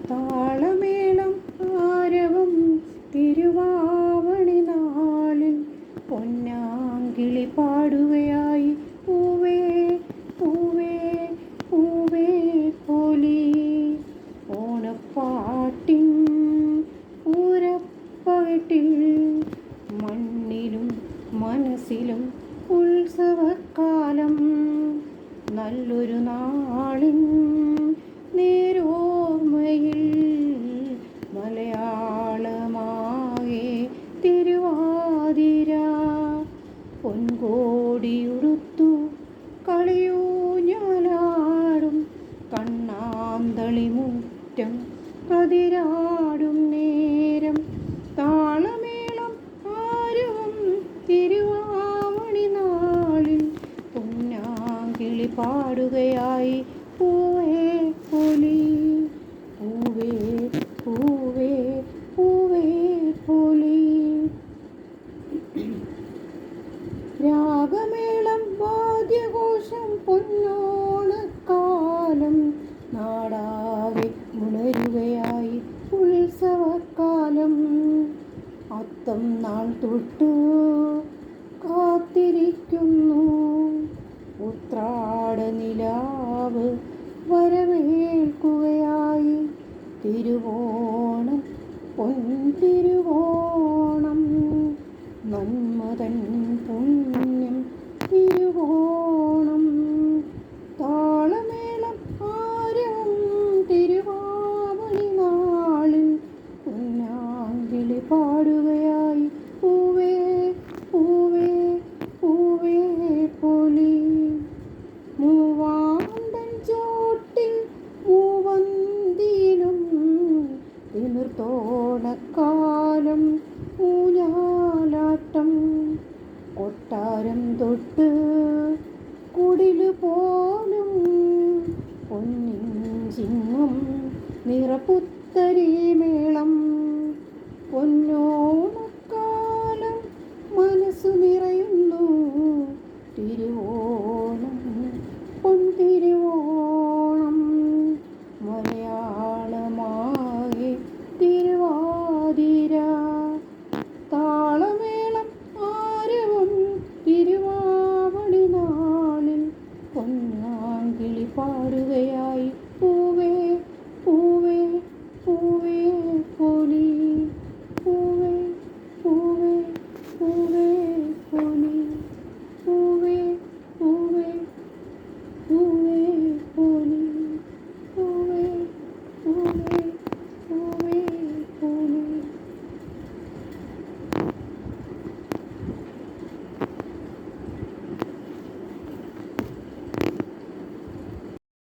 താളമേളം ആരവം തിരുവാവണി നാളിൽ പൊന്നാങ്കിളി പാടുകയായി പൂവേ പൂവേ പൂവേ പോലി. ഓണപ്പാട്ടിൻ പൂരപ്പകട്ടിൽ മണ്ണിലും മനസ്സിലും ഉത്സവക്കാലം. നല്ലൊരു നാളിൻ നേരോർമ്മയിൽ മലയാളമാകെ തിരുവാതിര. പൊൻകോടിയുടുത്തു കളിയൂഞ്ഞാലാടും കണ്ണാന്തളിമുറ്റം കതിരാടും നേരം. താളമേളം ആരവം തിരുവാവണി നാളിൽ പൊന്നാങ്കിളി പാടുകയായി പൂവേ പോലി. പൂവേ പൂവേ പൂവേ പോലി. രാഗമേളം വാദ്യഘോഷം പൊന്നോണക്കാലം. നാടാകെ ഉണരുകയായി ഉത്സവക്കാലം. അത്തം നാൾ തൊട്ട് കാത്തിരിക്കുന്നു ഉത്രാട നിലാവ് വരവേൽക്കുകയായി. തിരുവോണം പൊൻതിരുവോണം നന്മതൻ പുണ്യം തിരുവോണം. താളമേളം ആരവം തിരുവാവണി നാളിൽ പൊന്നാങ്കിളി പാടുകയായി പൂവേ പൂവേ പൂവേ പോലി. മൂവാണ്ടൻ ചോട്ടിൽ മൂവന്തിയിലും തിമിർത്തോണക്കാലം ഊഞ്ഞാലാട്ടം. കൊട്ടാരം തൊട്ട് കുടില് പോലും പൊന്നിൻ ചിഹ്നം നിറപുത്തരി മേളം. പൊന്നോണക്കാലം മനസ്സു നിറയുന്നു തിരുവോണം പൊൻതിരുവോണം. മലയാളമാകെ തിരുവാതിര. താളമേളം ആരവം തിരുവാവണി നാളിൽ പൊന്നാങ്കിളി പാടുകയായി പൂവേ പൂവേ പൂവേ പോലി. പൂവേ പൂവേ പൂവേ പോലി. പൂവേ പൂവേ പൂവേ പോലി. പൂവേ പൂവേ